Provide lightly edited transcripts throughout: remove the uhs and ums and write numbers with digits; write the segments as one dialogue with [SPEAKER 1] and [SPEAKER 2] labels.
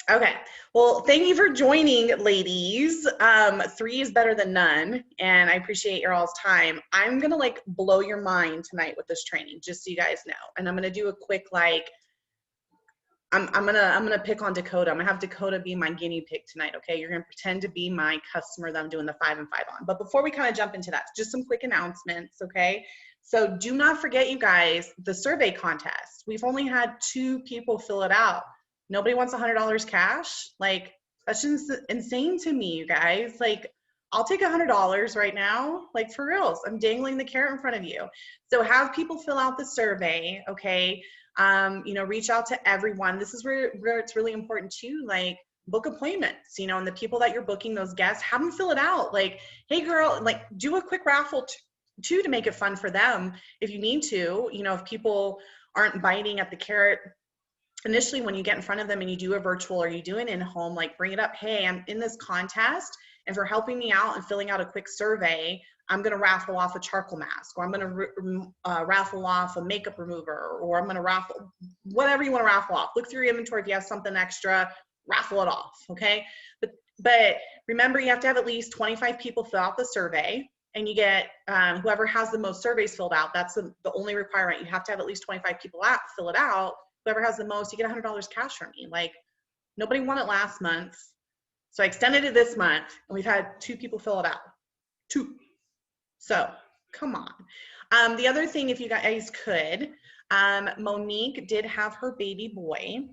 [SPEAKER 1] Okay. Well, thank you for joining, ladies. Three is better than none, and I appreciate your all's time. I'm gonna like blow your mind tonight with this training, just so you guys know. And I'm gonna do a quick like. I'm gonna pick on Dakota. I'm gonna have Dakota be my guinea pig tonight. Okay, you're gonna pretend to be my customer that I'm doing the 5 and 5 on. But before we kind of jump into that, just some quick announcements. Okay, so do not forget, you guys, the survey contest. We've only had 2 people fill it out. Nobody wants $100 cash. Like, that's just insane to me, you guys. Like, I'll take $100 right now. Like, for reals, I'm dangling the carrot in front of you. So have people fill out the survey. Okay, reach out to everyone. This is where it's really important too, like book appointments, and the people that you're booking, those guests, have them fill it out. Like, hey girl, like do a quick raffle too to make it fun for them if you need to. If people aren't biting at the carrot initially when you get in front of them and you do a virtual or you do an in-home, like bring it up. Hey, I'm in this contest, and for helping me out and filling out a quick survey, I'm going to raffle off a charcoal mask, or I'm going to raffle off a makeup remover, or I'm going to raffle whatever you want to raffle off. Look through your inventory. If you have something extra, raffle it off. Okay. But remember, you have to have at least 25 people fill out the survey, and you get whoever has the most surveys filled out. That's the only requirement. You have to have at least 25 people fill it out. Whoever has the most, you get $100 cash from me. Like, nobody won it last month, so I extended it this month, and we've had 2 people fill it out. 2. So come on. The other thing, if you guys could, Monique did have her baby boy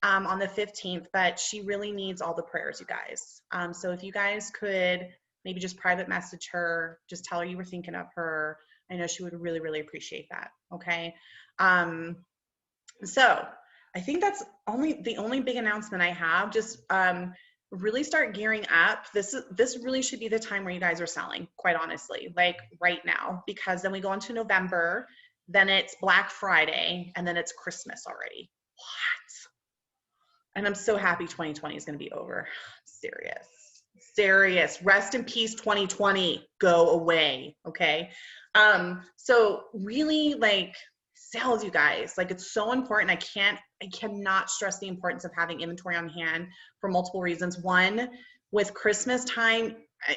[SPEAKER 1] on the 15th, but she really needs all the prayers, you guys. So if you guys could maybe just private message her, just tell her you were thinking of her. I know she would really, really appreciate that. Okay. So I think that's the only big announcement I have. Just really start gearing up. This really should be the time where you guys are selling, quite honestly, like right now, because then we go into November, then it's Black Friday, and then it's Christmas already. What? And I'm so happy 2020 is going to be over. Serious. Rest in peace, 2020. Go away. Okay. So really, like, sales, you guys, like, it's so important. I cannot stress the importance of having inventory on hand for multiple reasons. One, with Christmas time,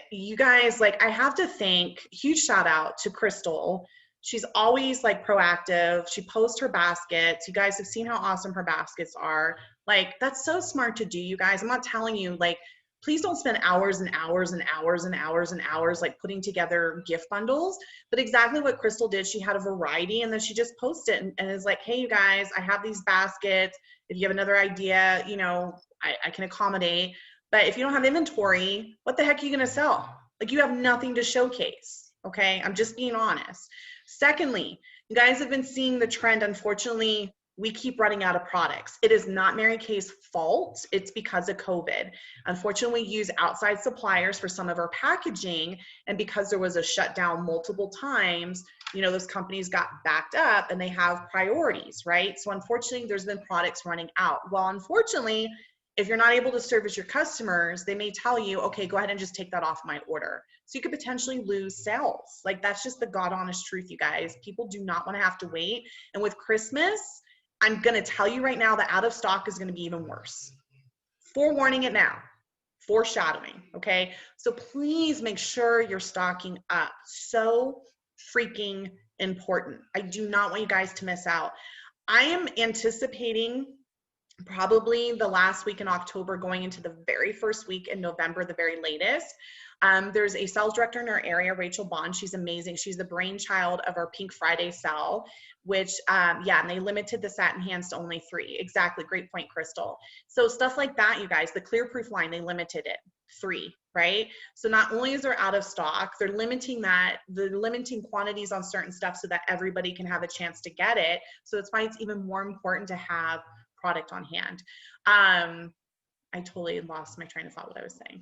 [SPEAKER 1] you guys, like, I have to thank, huge shout out to Crystal. She's always like proactive. She posts her baskets. You guys have seen how awesome her baskets are. Like, that's so smart to do, you guys. I'm not telling you, like, please don't spend hours and hours and hours and hours and hours like putting together gift bundles. But exactly what Crystal did, she had a variety, and then she just posted and is like, hey, you guys, I have these baskets. If you have another idea, I can accommodate. But if you don't have inventory, what the heck are you going to sell? Like, you have nothing to showcase. Okay. I'm just being honest. Secondly, you guys have been seeing the trend. Unfortunately, we keep running out of products. It is not Mary Kay's fault. It's because of COVID. Unfortunately, we use outside suppliers for some of our packaging. And because there was a shutdown multiple times, those companies got backed up and they have priorities, right? So unfortunately, there's been products running out. Well, unfortunately, if you're not able to service your customers, they may tell you, okay, go ahead and just take that off my order. So you could potentially lose sales. Like, that's just the God honest truth, you guys. People do not want to have to wait. And with Christmas, I'm going to tell you right now that out of stock is going to be even worse. Forewarning it now. Foreshadowing. Okay. So please make sure you're stocking up. So freaking important. I do not want you guys to miss out. I am anticipating probably the last week in October going into the very first week in November, the very latest. There's a sales director in our area, Rachel Bond. She's amazing. She's the brainchild of our Pink Friday sale, which, and they limited the satin hands to only 3. Exactly. Great point, Crystal. So stuff like that, you guys, the clear proof line, they limited it 3, right? So not only is there out of stock, they're limiting quantities on certain stuff so that everybody can have a chance to get it. So that's why it's even more important to have product on hand. I totally lost my train of thought, what I was saying.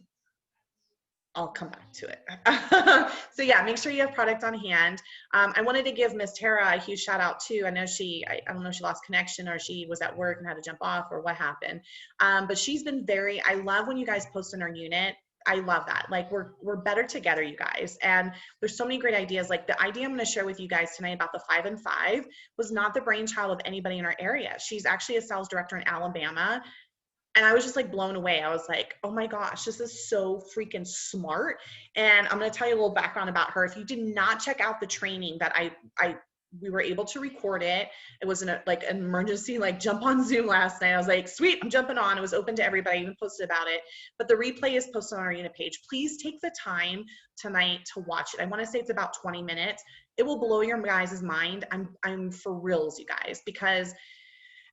[SPEAKER 1] I'll come back to it. So yeah, make sure you have product on hand. I wanted to give Miss Tara a huge shout out too. I know I don't know if she lost connection or she was at work and had to jump off or what happened. But she's been I love when you guys post in our unit. I love that. Like, we're better together, you guys. And there's so many great ideas. Like, the idea I'm going to share with you guys tonight about the 5 and 5 was not the brainchild of anybody in our area. She's actually a sales director in Alabama. And I was just like blown away. I was like, oh my gosh, this is so freaking smart. And I'm going to tell you a little background about her. If you did not check out the training that we were able to record it. It was like an emergency, like jump on Zoom last night. I was like, sweet, I'm jumping on. It was open to everybody, I even posted about it. But the replay is posted on our unit page. Please take the time tonight to watch it. I want to say it's about 20 minutes. It will blow your guys' mind. I'm for reals, you guys, because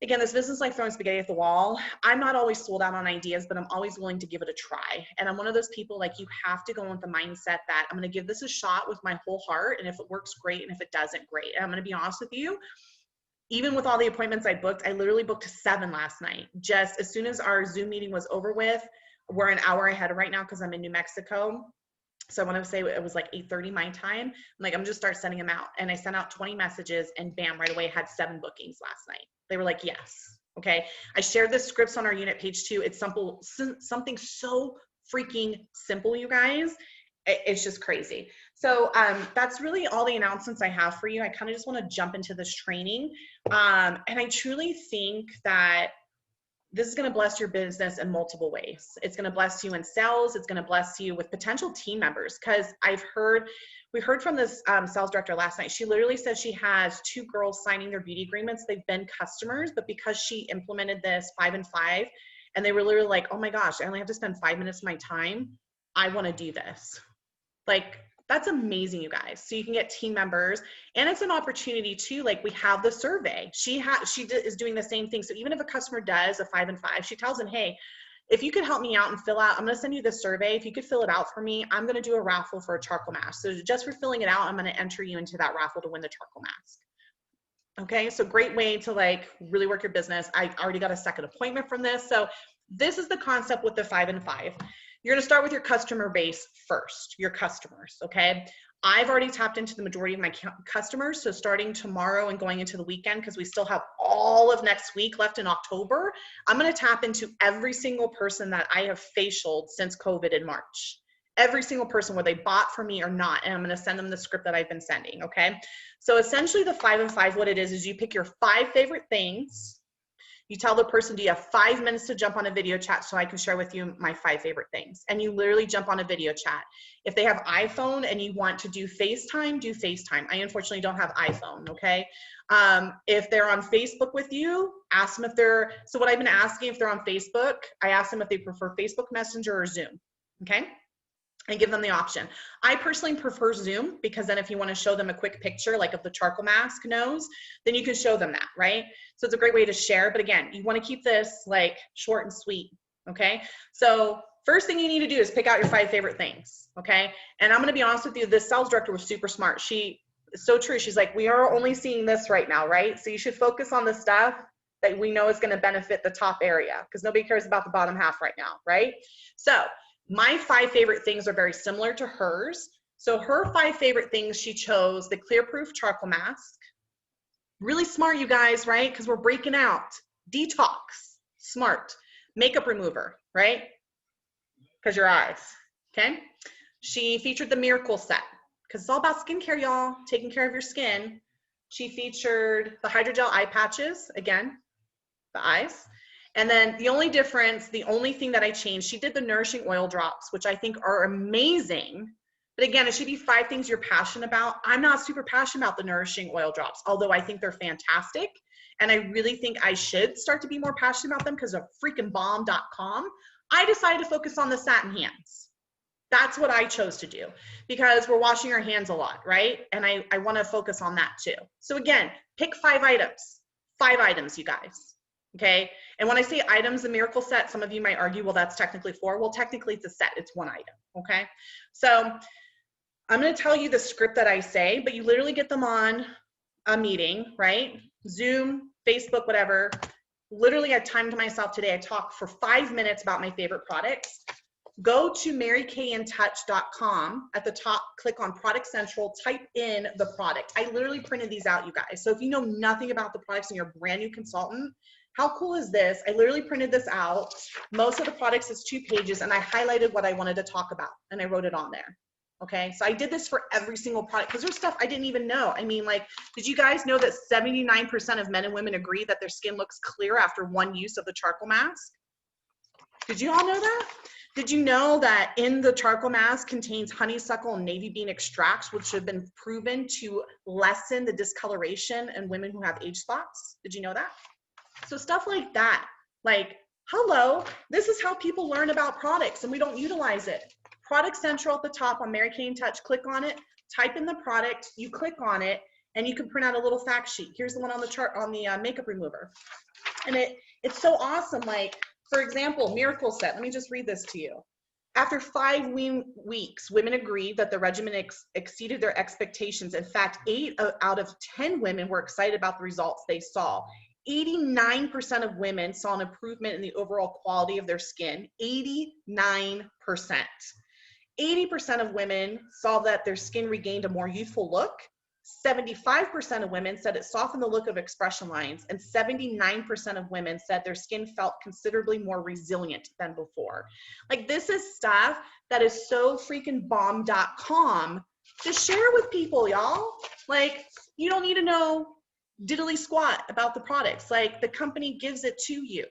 [SPEAKER 1] again, this business like throwing spaghetti at the wall. I'm not always sold out on ideas, but I'm always willing to give it a try. And I'm one of those people, like, you have to go with the mindset that I'm going to give this a shot with my whole heart. And if it works, great. And if it doesn't, great. And I'm going to be honest with you, even with all the appointments I booked, I literally booked 7 last night. Just as soon as our Zoom meeting was over with, we're an hour ahead right now because I'm in New Mexico. So I want to say it was like 8:30 my time. I'm like, I'm just start sending them out. And I sent out 20 messages and bam, right away had 7 bookings last night. They were like, yes. Okay. I shared the scripts on our unit page too. It's simple, something so freaking simple, you guys. It's just crazy. So that's really all the announcements I have for you. I kind of just want to jump into this training. And I truly think that this is going to bless your business in multiple ways. It's going to bless you in sales. It's going to bless you with potential team members. Because we heard from this sales director last night. She literally says she has 2 girls signing their beauty agreements. They've been customers, but because she implemented this 5 and 5, and they were literally like, oh my gosh, I only have to spend 5 minutes of my time. I want to do this. Like, that's amazing, you guys. So you can get team members, and it's an opportunity too. Like, we have the survey. She is doing the same thing. So even if a customer does a 5 and 5, she tells them, hey, if you could help me out and fill out, I'm going to send you this survey. If you could fill it out for me, I'm going to do a raffle for a charcoal mask. So just for filling it out, I'm going to enter you into that raffle to win the charcoal mask. Okay. So great way to like really work your business. I already got a second appointment from this. So this is the concept with the 5 and 5. You're going to start with your customer base first, your customers. Okay. I've already tapped into the majority of my customers. So starting tomorrow and going into the weekend, because we still have all of next week left in October, I'm going to tap into every single person that I have facialed since COVID in March. Every single person, whether they bought from me or not, and I'm going to send them the script that I've been sending. Okay. So essentially the 5 and 5, what it is you pick your 5 favorite things. You tell the person, do you have 5 minutes to jump on a video chat so I can share with you my 5 favorite things? And you literally jump on a video chat. If they have iPhone and you want to do FaceTime, do FaceTime. I unfortunately don't have iPhone, okay? If they're on Facebook with you, ask them if they're, so what I've been asking if they're on Facebook, I ask them if they prefer Facebook Messenger or Zoom, okay? And give them the option. I personally prefer Zoom because then if you want to show them a quick picture, like of the charcoal mask nose, then you can show them that, right? So it's a great way to share. But again, you want to keep this like short and sweet, okay? So first thing you need to do is pick out your 5 favorite things, okay? And I'm going to be honest with you, this sales director was super smart. She is so true. She's like, we are only seeing this right now, right? So you should focus on the stuff that we know is going to benefit the top area because nobody cares about the bottom half right now, right? So my 5 favorite things are very similar to hers. So her 5 favorite things, she chose the Clearproof charcoal mask. Really smart, you guys, right? Because we're breaking out. Detox, smart. Makeup remover, right? Because your eyes, okay? She featured the Miracle Set because it's all about skincare, y'all. Taking care of your skin. She featured the hydrogel eye patches, again, the eyes. And then the only difference, the only thing that I changed, she did the nourishing oil drops, which I think are amazing. But again, it should be 5 things you're passionate about. I'm not super passionate about the nourishing oil drops, although I think they're fantastic. And I really think I should start to be more passionate about them because of freaking bomb.com. I decided to focus on the satin hands. That's what I chose to do because we're washing our hands a lot, right? And I want to focus on that too. So again, pick 5 items. 5 items, you guys. Okay. And when I say items, the Miracle Set, some of you might argue, well, that's technically 4. Well, technically it's a set. It's 1 item. Okay. So I'm going to tell you the script that I say, but you literally get them on a meeting, right? Zoom, Facebook, whatever. Literally I timed myself today. I talked for 5 minutes about my favorite products. Go to marykayintouch.com. At the top, click on Product Central, type in the product. I literally printed these out, you guys. So if you know nothing about the products and you're a brand new consultant, how cool is this? I literally printed this out. Most of the products is 2 pages and I highlighted what I wanted to talk about and I wrote it on there. Okay, so I did this for every single product because there's stuff I didn't even know. I mean, like, did you guys know that 79% of men and women agree that their skin looks clear after 1 use of the charcoal mask? Did you all know that? Did you know that in the charcoal mask contains honeysuckle and navy bean extracts, which have been proven to lessen the discoloration in women who have age spots? Did you know that? So stuff like that, like, hello, this is how people learn about products and we don't utilize it. Product Central at the top on Mary Kay Touch, click on it, type in the product, you click on it, and you can print out a little fact sheet. Here's the one on the chart on the makeup remover. And it's so awesome. Like, for example, Miracle Set. Let me just read this to you. After 5 weeks, women agreed that the regimen exceeded their expectations. In fact, 8 out of 10 women were excited about the results they saw. 89% of women saw an improvement in the overall quality of their skin. 89%. 80% of women saw that their skin regained a more youthful look. 75% of women said it softened the look of expression lines, and 79% of women said their skin felt considerably more resilient than before. Like, this is stuff that is so freaking bomb.com to share with people, y'all. Like, you don't need to know diddly squat about the products. Like, the company gives it to you.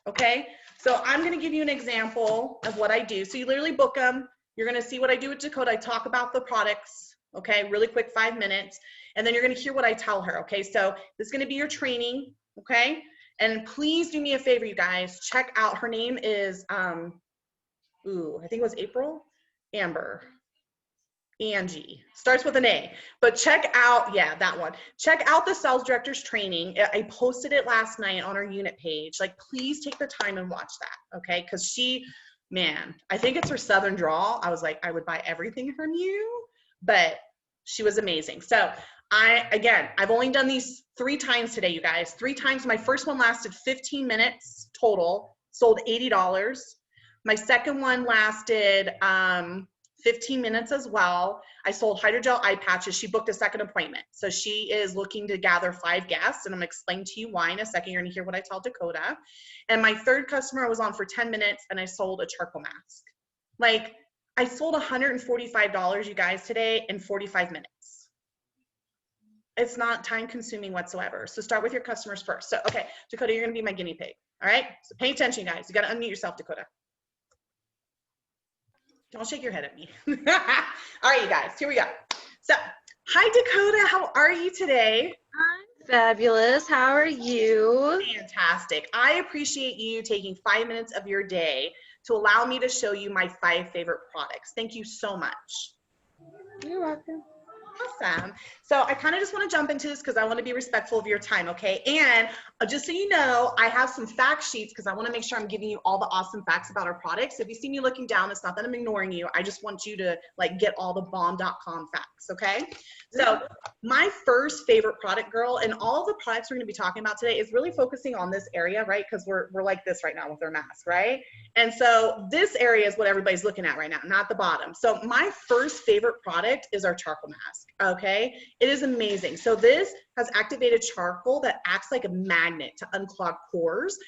[SPEAKER 1] Okay, so I'm going to give you an example of what I do. So you literally book them. You're going to see what I do with Dakota. I talk about the products, okay, really quick, 5 minutes, and then you're going to hear what I tell her. Okay, so this is going to be your training. Okay, and please do me a favor, you guys. Check out, her name is I think it was April, Angie, starts with an A, but check out, yeah, that one. Check out the sales director's training. I posted it last night on our unit page. Like, please take the time and watch that, okay? Because she, man, I think it's her Southern drawl. I was like, I would buy everything from you, but she was amazing. So I've only done these 3 times today, you guys. 3 times. My first one lasted 15 minutes total, sold $80. My second one lasted 15 minutes as well. I sold hydrogel eye patches. She booked a second appointment. So she is looking to gather 5 guests, and I'm gonna explain to you why in a second. You're gonna hear what I tell Dakota. And my third customer, I was on for 10 minutes and I sold a charcoal mask. Like, I sold $145, you guys, today in 45 minutes. It's not time consuming whatsoever. So start with your customers first. So, okay, Dakota, you're gonna be my guinea pig. All right, so pay attention, guys. You gotta unmute yourself, Dakota. Don't shake your head at me. All right, you guys, here we go. So, hi, Dakota. How are you today?
[SPEAKER 2] I'm fabulous. How are you?
[SPEAKER 1] Fantastic. I appreciate you taking 5 minutes of your day to allow me to show you my 5 favorite products. Thank you so much.
[SPEAKER 2] You're welcome.
[SPEAKER 1] Awesome. So I kind of just want to jump into this because I want to be respectful of your time, okay? And just so you know, I have some fact sheets because I want to make sure I'm giving you all the awesome facts about our products. If you see me looking down, it's not that I'm ignoring you. I just want you to like get all the bomb.com facts, okay? So my first favorite product, girl, and all of the products we're going to be talking about today is really focusing on this area, right? Because we're like this right now with our mask, right? And so this area is what everybody's looking at right now, not the bottom. So my first favorite product is our charcoal mask, okay? It is amazing. So this has activated charcoal that acts like a magnet to unclog pores.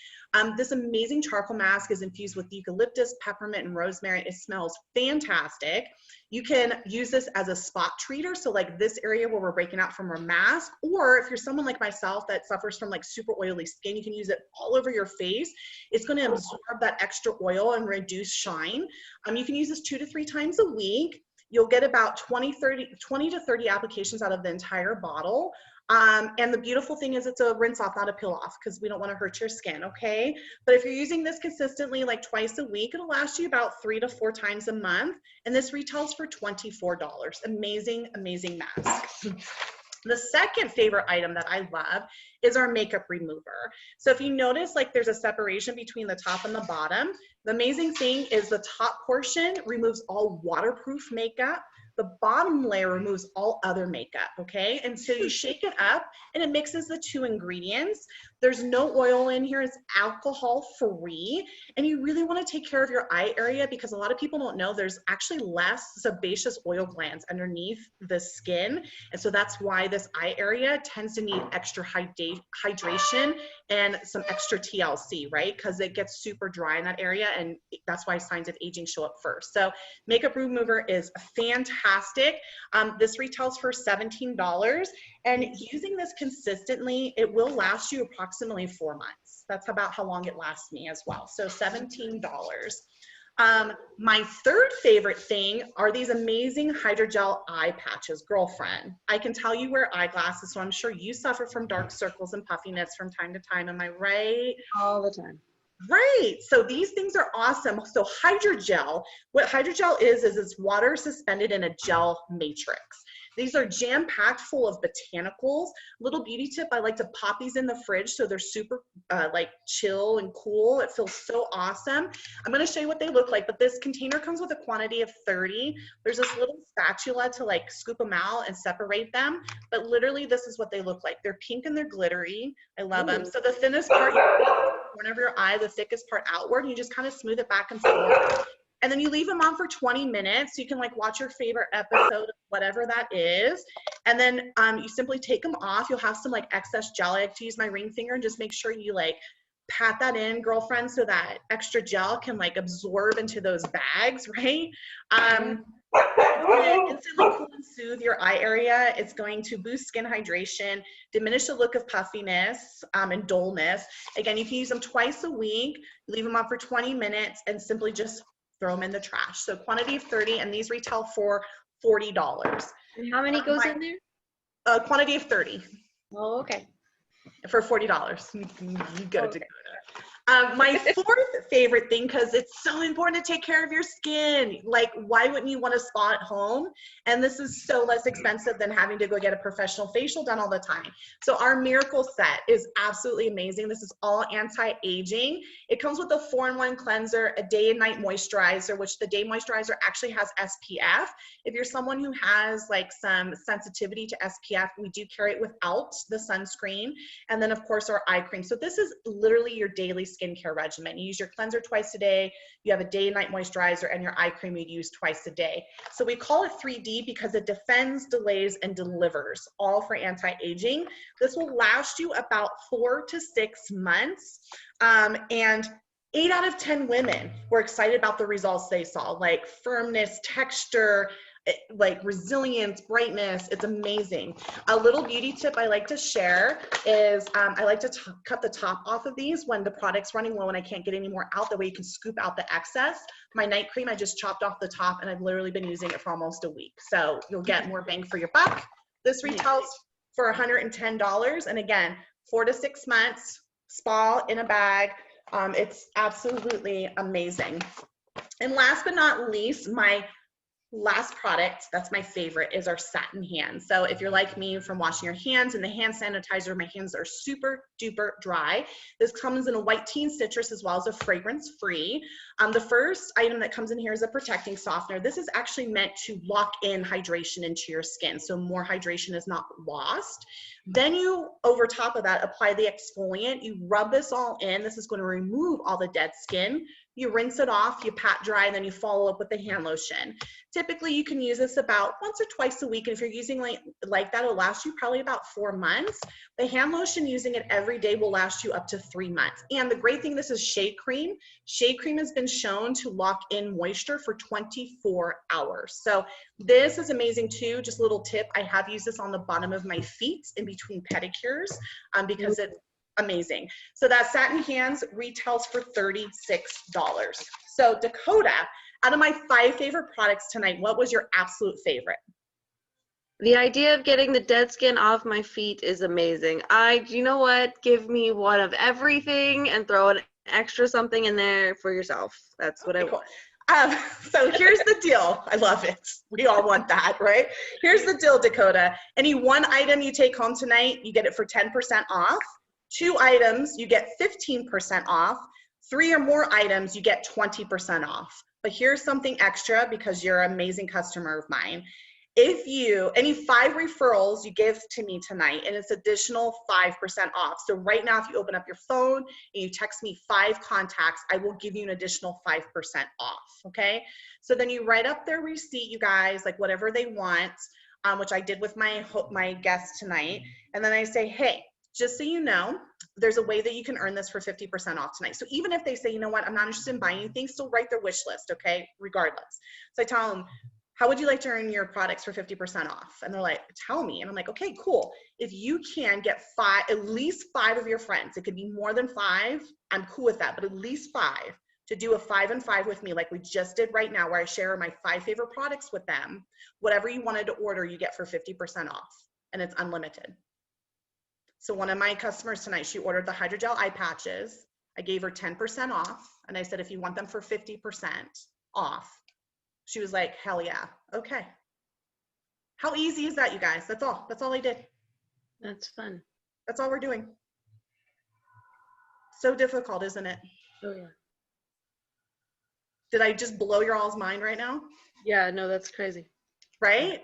[SPEAKER 1] This amazing charcoal mask is infused with eucalyptus, peppermint, and rosemary. It smells fantastic. You can use this as a spot treater. So like this area where we're breaking out from our mask, or if you're someone like myself that suffers from like super oily skin, you can use it all over your face. It's going to absorb that extra oil and reduce shine. You can use this 2 to 3 times a week. You'll get about 20 to 30 applications out of the entire bottle. And the beautiful thing is it's a rinse off, not a peel off, because we don't want to hurt your skin, okay? But if you're using this consistently, like twice a week, it'll last you about 3 to 4 times a month. And this retails for $24. Amazing, amazing mask. The second favorite item that I love is our makeup remover. So if you notice, like there's a separation between the top and the bottom. The amazing thing is the top portion removes all waterproof makeup. The bottom layer removes all other makeup, okay? And so you shake it up and it mixes the 2 ingredients. There's no oil in here, it's alcohol free. And you really wanna take care of your eye area because a lot of people don't know there's actually less sebaceous oil glands underneath the skin. And so that's why this eye area tends to need extra hydration and some extra TLC, right? Because it gets super dry in that area and that's why signs of aging show up first. So makeup remover is fantastic. This retails for $17 And using this consistently, it will last you approximately 4 months. That's about how long it lasts me as well. So $17. My third favorite thing are these amazing hydrogel eye patches. Girlfriend, I can tell you wear eyeglasses, so I'm sure you suffer from dark circles and puffiness from time to time. Am I right?
[SPEAKER 2] All the time.
[SPEAKER 1] Right. So these things are awesome. So hydrogel, what hydrogel is it's water suspended in a gel matrix. These are jam-packed full of botanicals. Little beauty tip, I like to pop these in the fridge so they're super like chill and cool. It feels so awesome. I'm going to show you what they look like, but this container comes with a quantity of 30. There's this little spatula to like scoop them out and separate them, but literally this is what they look like. They're pink and they're glittery. I love them. So the thinnest part, corner of your eye, the thickest part outward, and you just kind of smooth it back and forth. And then you leave them on for 20 minutes. So you can like watch your favorite episode, whatever that is. And then you simply take them off. You'll have some like excess gel. I like to use my ring finger and just make sure you like pat that in, girlfriend, so that extra gel can like absorb into those bags, right? Instantly cool and soothe your eye area. It's going to boost skin hydration, diminish the look of puffiness and dullness. Again, you can use them twice a week, leave them on for 20 minutes, and simply just throw them in the trash. So quantity of 30, and these retail for $40.
[SPEAKER 2] And how many goes in there?
[SPEAKER 1] A quantity of 30.
[SPEAKER 2] Oh, okay.
[SPEAKER 1] For $40. You go
[SPEAKER 2] Okay.
[SPEAKER 1] to my fourth favorite thing, because it's so important to take care of your skin. Like, why wouldn't you want a spa at home? And this is so less expensive than having to go get a professional facial done all the time. So our Miracle Set is absolutely amazing. This is all anti-aging. It comes with a 4-in-1 cleanser, a day and night moisturizer, which the day moisturizer actually has SPF. If you're someone who has like some sensitivity to SPF, we do carry it without the sunscreen. And then of course our eye cream. So this is literally your daily skincare regimen. You use your cleanser twice a day, you have a day and night moisturizer, and your eye cream you use twice a day. So we call it 3D because it defends, delays, and delivers, all for anti-aging. This will last you about 4 to 6 months. And 8 out of 10 women were excited about the results they saw, like firmness, texture, like resilience, brightness. It's amazing. A little beauty tip I like to share is I like to cut the top off of these when the product's running low and I can't get any more out. That way you can scoop out the excess. My night cream, I just chopped off the top and I've literally been using it for almost a week. So you'll get more bang for your buck. This retails for $110. And again, 4 to 6 months, spa in a bag. It's absolutely amazing. And last but not least, my last product, that's my favorite, is our satin hands. So if you're like me from washing your hands and the hand sanitizer, my hands are super duper dry. This comes in a white tea and citrus as well as a fragrance free. The first item that comes in here is a protecting softener. This is actually meant to lock in hydration into your skin, so more hydration is not lost. Then you, over top of that, apply the exfoliant. You rub this all in. This is going to remove all the dead skin. You rinse it off, you pat dry, and then you follow up with the hand lotion. Typically, you can use this about once or twice a week. And if you're using like that, it'll last you probably about 4 months. The hand lotion, using it every day, will last you up to 3 months. And the great thing, this is shea cream. Shea cream has been shown to lock in moisture for 24 hours. So this is amazing too. Just a little tip, I have used this on the bottom of my feet in between pedicures because it's amazing. So that satin hands retails for $36. So Dakota, out of my 5 favorite products tonight, what was your absolute favorite?
[SPEAKER 2] The idea of getting the dead skin off my feet is amazing. You know what? Give me one of everything and throw an extra something in there for yourself. That's what I want.
[SPEAKER 1] So here's the deal. I love it. We all want that, right? Here's the deal, Dakota. Any one item you take home tonight, you get it for 10% off. 2 items, you get 15% off. 3 or more items, you get 20% off. But here's something extra because you're an amazing customer of mine. If you, any 5 referrals you give to me tonight, and it's additional 5% off. So right now, if you open up your phone and you text me 5 contacts, I will give you an additional 5% off, okay? So then you write up their receipt, you guys, like whatever they want, which I did with my guest tonight. And then I say, hey, just so you know, there's a way that you can earn this for 50% off tonight. So even if they say, you know what, I'm not interested in buying anything, still write their wish list, okay, regardless. So I tell them, how would you like to earn your products for 50% off? And they're like, tell me. And I'm like, okay, cool. If you can get at least 5 of your friends, it could be more than 5. I'm cool with that, but at least 5 to do a 5 and 5 with me, like we just did right now, where I share my 5 favorite products with them. Whatever you wanted to order, you get for 50% off, and it's unlimited. So one of my customers tonight, she ordered the hydrogel eye patches. I gave her 10% off, and I said, if you want them for 50% off, she was like, hell yeah, okay. How easy is that, you guys? That's all I did.
[SPEAKER 2] That's fun.
[SPEAKER 1] That's all we're doing. So difficult, isn't it?
[SPEAKER 2] Oh yeah.
[SPEAKER 1] Did I just blow your all's mind right now?
[SPEAKER 2] Yeah, no, that's crazy.
[SPEAKER 1] Right?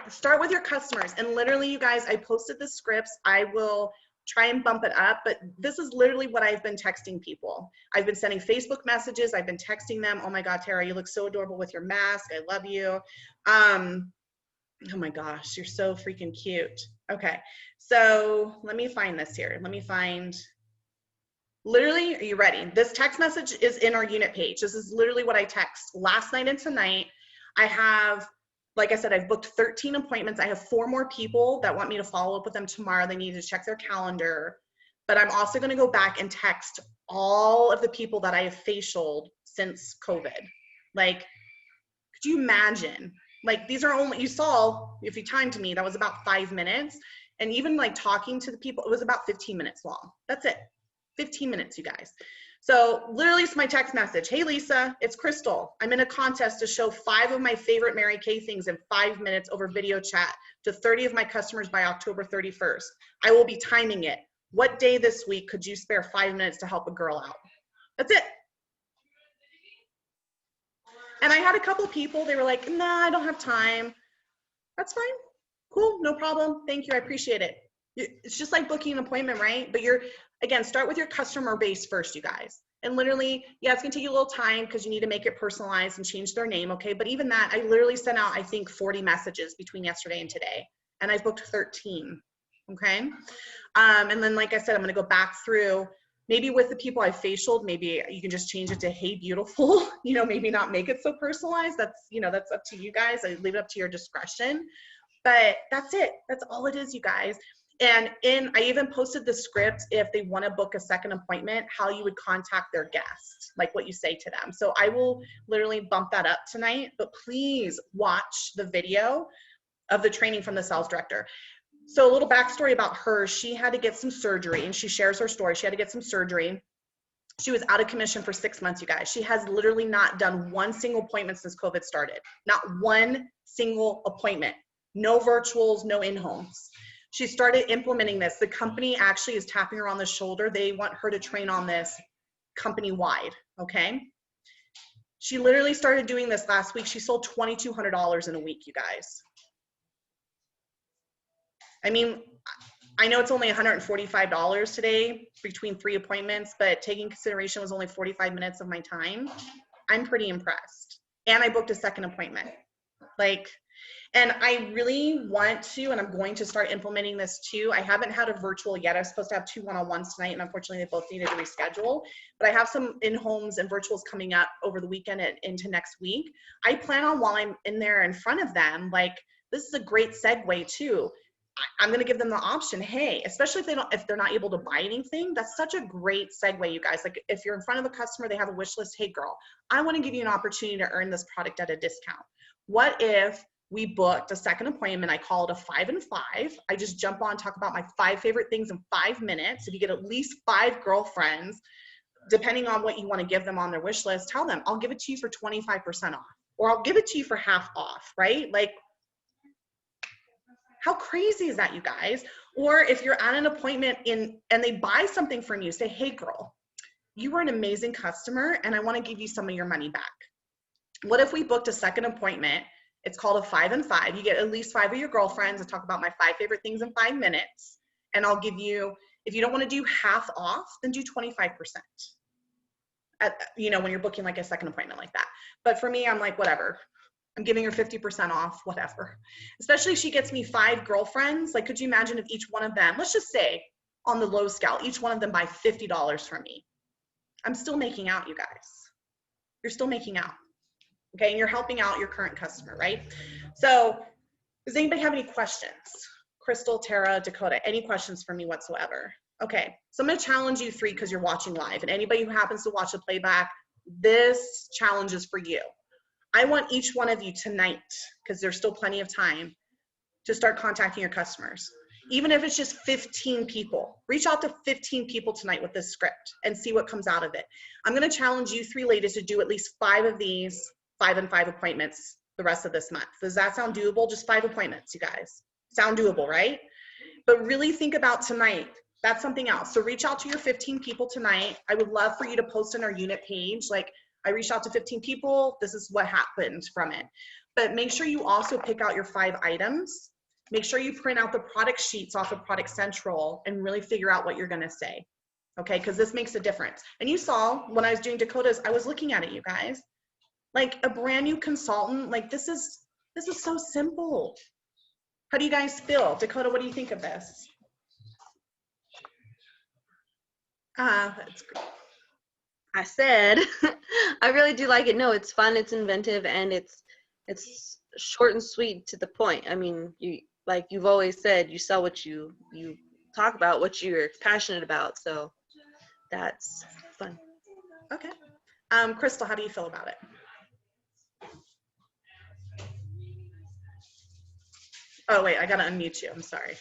[SPEAKER 1] Start with your customers. And literally, you guys, I posted the scripts. I will try and bump it up, but this is literally what I've been texting people. I've been sending Facebook messages. I've been texting them. Oh my God, Tara, you look so adorable with your mask. I love you. Oh my gosh, you're so freaking cute. Okay, so let me find this here. Let me find, literally, are you ready? This text message is in our unit page. This is literally what I text last night and tonight. I have, like I said, I've booked 13 appointments. I have 4 more people that want me to follow up with them tomorrow. They need to check their calendar. But I'm also going to go back and text all of the people that I have facialed since COVID. Like, could you imagine? Like, these are only, you saw, if you timed me, that was about 5 minutes. And even like talking to the people, it was about 15 minutes long. That's it. 15 minutes, you guys. So literally, it's my text message. Hey, Lisa, it's Crystal. I'm in a contest to show 5 of my favorite Mary Kay things in 5 minutes over video chat to 30 of my customers by October 31st. I will be timing it. What day this week could you spare 5 minutes to help a girl out? That's it. And I had a couple people, they were like, nah, I don't have time. That's fine. Cool, no problem. Thank you, I appreciate it. It's just like booking an appointment, right? But again, start with your customer base first, you guys. And literally, yeah, it's gonna take you a little time because you need to make it personalized and change their name, okay? But even that, I literally sent out, I think, 40 messages between yesterday and today. And I've booked 13, okay? And then, like I said, I'm gonna go back through, maybe with the people I facialed, maybe you can just change it to, hey, beautiful, maybe not make it so personalized. That's, that's up to you guys. I leave it up to your discretion. But that's it. That's all it is, you guys. And I even posted the script, if they want to book a second appointment, how you would contact their guest, like what you say to them. So I will literally bump that up tonight, but please watch the video of the training from the sales director. So a little backstory about her, she had to get some surgery, and she shares her story. She had to get some surgery. She was out of commission for 6 months, you guys. She has literally not done one single appointment since COVID started. Not one single appointment. No virtuals, no in-homes. She started implementing this. The company actually is tapping her on the shoulder. They want her to train on this company-wide, okay? She literally started doing this last week. She sold $2,200 in a week, you guys. I mean, I know it's only $145 today between 3 appointments, but taking consideration it was only 45 minutes of my time, I'm pretty impressed. And I booked a second appointment. And I really want to, and I'm going to start implementing this too. I haven't had a virtual yet. I was supposed to have 2 one-on-ones tonight, and unfortunately they both needed to reschedule. But I have some in-homes and virtuals coming up over the weekend and into next week. I plan on, while I'm in there in front of them, this is a great segue too. I'm going to give them the option, hey, especially if they're not able to buy anything, that's such a great segue, you guys. Like, if you're in front of a customer, they have a wish list, hey girl, I want to give you an opportunity to earn this product at a discount. What if we booked a second appointment? I call it a 5 and 5. I just jump on, talk about my 5 favorite things in 5 minutes. If you get at least 5 girlfriends, depending on what you want to give them on their wish list, tell them, I'll give it to you for 25% off, or I'll give it to you for half off, right? Like, how crazy is that, you guys? Or if you're at an appointment and they buy something from you, say, hey girl, you were an amazing customer and I want to give you some of your money back. What if we booked a second appointment? It's called a 5 and 5. You get at least 5 of your girlfriends to talk about my 5 favorite things in 5 minutes. And I'll give you, if you don't want to do half off, then do 25%. When you're booking like a second appointment like that. But for me, I'm like, whatever. I'm giving her 50% off, whatever. Especially if she gets me 5 girlfriends. Like, could you imagine if each one of them, let's just say on the low scale, each one of them buy $50 from me. I'm still making out, you guys. You're still making out. okay? And you're helping out your current customer, right? So does anybody have any questions? Crystal, Tara, Dakota, any questions for me whatsoever? Okay, so I'm gonna challenge you three because you're watching live, and anybody who happens to watch the playback, this challenge is for you. I want each one of you tonight, because there's still plenty of time, to start contacting your customers. Even if it's just 15 people, reach out to 15 people tonight with this script and see what comes out of it. I'm gonna challenge you three ladies to do at least 5 of these 5 and 5 appointments the rest of this month. Does that sound doable? Just 5 appointments, you guys. Sound doable, right? But really think about tonight. That's something else. So reach out to your 15 people tonight. I would love for you to post on our unit page, like, I reached out to 15 people, this is what happened from it. But make sure you also pick out your 5 items. Make sure you print out the product sheets off of Product Central and really figure out what you're gonna say, okay? Because this makes a difference. And you saw when I was doing Dakota's, I was looking at it, you guys. Like a brand new consultant, like this is so simple. How do you guys feel? Dakota, what do you think of this? That's great.
[SPEAKER 2] I said, I really do like it. No, it's fun, it's inventive, and it's short and sweet to the point. I mean, you, like you've always said, you sell what you talk about, what you're passionate about. So that's fun.
[SPEAKER 1] Okay. Crystal, how do you feel about it? Oh, wait, I gotta unmute you. I'm sorry.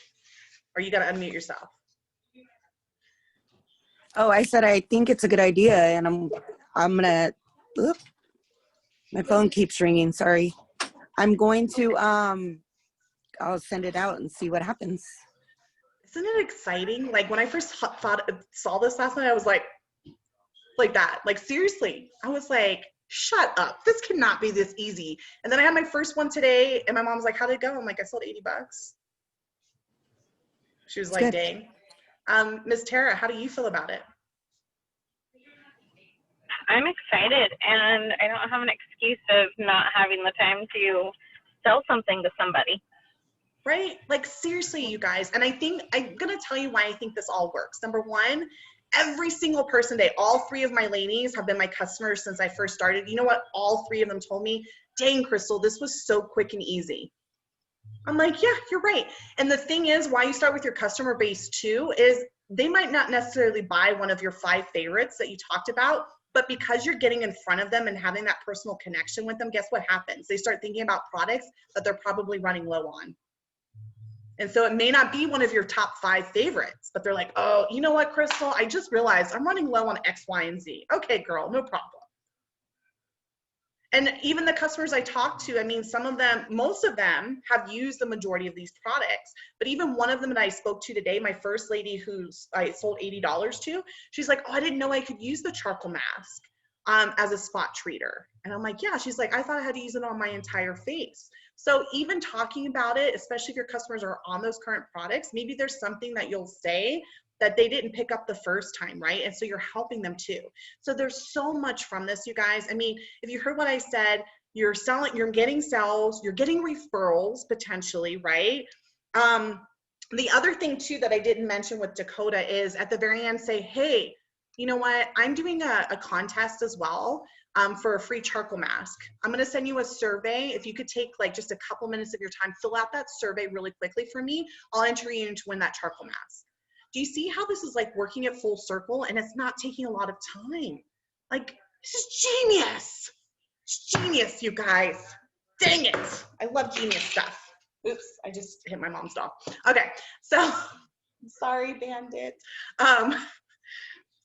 [SPEAKER 1] Or you gotta unmute yourself.
[SPEAKER 3] Oh, I said I think it's a good idea, and I'm gonna. Oops, my phone keeps ringing. Sorry. I'm going to I'll send it out and see what happens.
[SPEAKER 1] Isn't it exciting? Like when I first saw this last night, I was like that. Like seriously, I was like, shut up. This cannot be this easy. And then I had my first one today, and my mom's like, how'd it go? I'm like, I sold $80. She was like, dang. Ms. Tara, how do you feel about it?
[SPEAKER 4] I'm excited, and I don't have an excuse of not having the time to sell something to somebody.
[SPEAKER 1] Right? Like seriously, you guys. And I think I'm going to tell you why I think this all works. Number one, every single person today, all 3 of my ladies have been my customers since I first started. You know what? All 3 of them told me, dang, Crystal, this was so quick and easy. I'm like, yeah, you're right. And the thing is, why you start with your customer base too, is they might not necessarily buy one of your 5 favorites that you talked about, but because you're getting in front of them and having that personal connection with them, guess what happens? They start thinking about products that they're probably running low on. And so it may not be one of your top 5 favorites, but they're like, oh, you know what, Crystal? I just realized I'm running low on X, Y, and Z. Okay, girl, no problem. And even the customers I talk to, I mean, some of them, most of them have used the majority of these products. But even one of them that I spoke to today, my first lady who I sold $80 to, she's like, oh, I didn't know I could use the charcoal mask as a spot treater. And I'm like, yeah. She's like, I thought I had to use it on my entire face. So even talking about it, especially if your customers are on those current products, maybe there's something that you'll say that they didn't pick up the first time, right? And so you're helping them too. So there's so much from this, you guys. I mean, if you heard what I said, you're selling, you're getting sales, you're getting referrals potentially, right? The other thing too that I didn't mention with Dakota is at the very end say, hey, you know what? I'm doing a contest as well for a free charcoal mask. I'm gonna send you a survey. If you could take like just a couple minutes of your time, fill out that survey really quickly for me. I'll enter you in to win that charcoal mask. Do you see how this is like working at full circle and it's not taking a lot of time? Like, this is genius. It's genius, you guys. Dang it. I love genius stuff. Oops, I just hit my mom's dog. Okay, so, sorry, Bandit.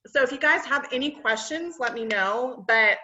[SPEAKER 1] So if you guys have any questions, let me know, but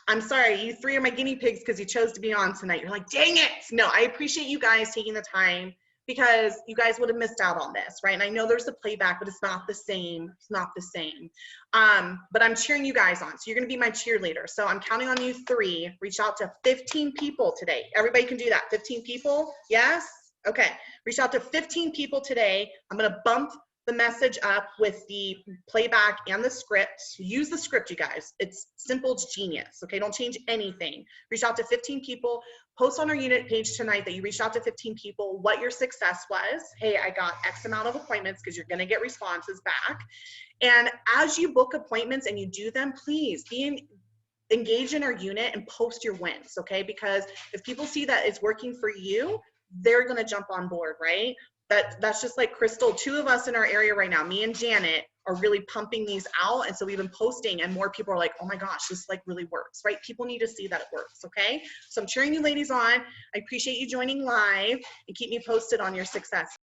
[SPEAKER 1] I'm sorry, you 3 are my guinea pigs because you chose to be on tonight. You're like, dang it. No, I appreciate you guys taking the time because you guys would have missed out on this, right? And I know there's a playback, but it's not the same. It's not the same. But I'm cheering you guys on. So you're going to be my cheerleader. So I'm counting on you 3. Reach out to 15 people today. Everybody can do that. 15 people? Yes? Okay. Reach out to 15 people today. I'm going to bump the message up with the playback and the script. Use the script, you guys. It's simple, it's genius, okay? Don't change anything. Reach out to 15 people. Post on our unit page tonight that you reached out to 15 people, what your success was. Hey, I got X amount of appointments, because you're gonna get responses back. And as you book appointments and you do them, please engage in our unit and post your wins, okay? Because if people see that it's working for you, they're gonna jump on board, right? That's just like Crystal, 2 of us in our area right now, me and Janet, are really pumping these out. And so we've been posting and more people are like, oh my gosh, this like really works, right? People need to see that it works, okay? So I'm cheering you ladies on. I appreciate you joining live and keep me posted on your success.